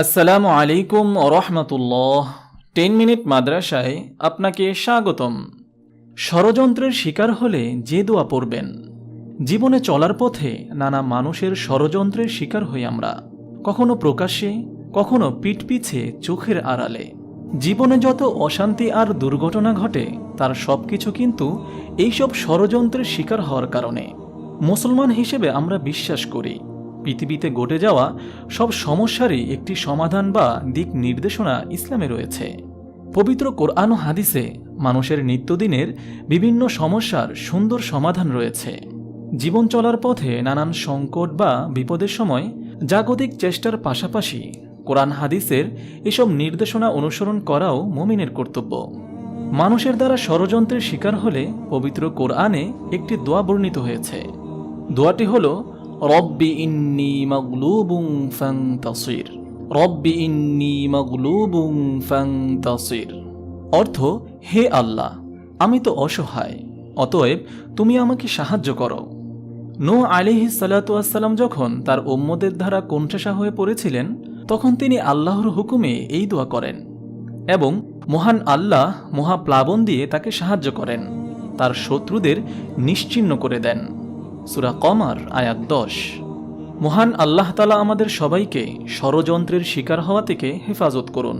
আসসালামু আলাইকুম রহমতুল্লাহ। 10 মিনিট মাদ্রাসায় আপনাকে স্বাগতম। ষড়যন্ত্রের শিকার হলে যে দোয়া পড়বেন। জীবনে চলার পথে নানা মানুষের ষড়যন্ত্রের শিকার হই আমরা, কখনো প্রকাশ্যে, কখনো পিঠ পিছে চোখের আড়ালে। জীবনে যত অশান্তি আর দুর্ঘটনা ঘটে তার সবকিছু কিন্তু এইসব ষড়যন্ত্রের শিকার হওয়ার কারণে। মুসলমান হিসেবে আমরা বিশ্বাস করি পৃথিবীতে ঘটে যাওয়া সব সমস্যারই একটি সমাধান বা দিক নির্দেশনা ইসলামে রয়েছে। পবিত্র কোরআন ও হাদিসে মানুষের নিত্যদিনের বিভিন্ন সমস্যার সুন্দর সমাধান রয়েছে। জীবন চলার পথে নানান সংকট বা বিপদের সময় জাগতিক চেষ্টার পাশাপাশি কোরআন হাদিসের এসব নির্দেশনা অনুসরণ করাও মুমিনের কর্তব্য। মানুষের দ্বারা ষড়যন্ত্রের শিকার হলে পবিত্র কোরআনে একটি দোয়া বর্ণিত হয়েছে। দোয়াটি হলো রব্বি ইন্নী মাগলুবুন ফান্তাসির। রব্বি ইন্নী মাগলুবুন ফান্তাসির। অর্থ, হে আল্লাহ, আমি তো অসহায়, অতএব তুমি আমাকে সাহায্য করো। নূহ আলাইহিস সালাতু ওয়াসসালাম যখন তার উম্মতের দ্বারা কোণঠাসা হয়ে পড়েছিলেন তখন তিনি আল্লাহর হুকুমে এই দোয়া করেন এবং মহান আল্লাহ মহাপ্লাবন দিয়ে তাকে সাহায্য করেন, তার শত্রুদের নিশ্চিহ্ন করে দেন। সূরা কমার আয়াত 10। মহান আল্লাহ তাআলা আমাদের সবাইকে ষড়যন্ত্রের শিকার হওয়া থেকে হেফাজত করুন,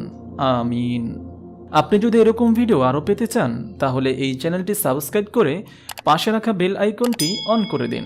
আমিন। আপনি যদি এরকম ভিডিও আরও পেতে চান তাহলে এই চ্যানেলটি সাবস্ক্রাইব করে পাশে রাখা বেল আইকনটি অন করে দিন।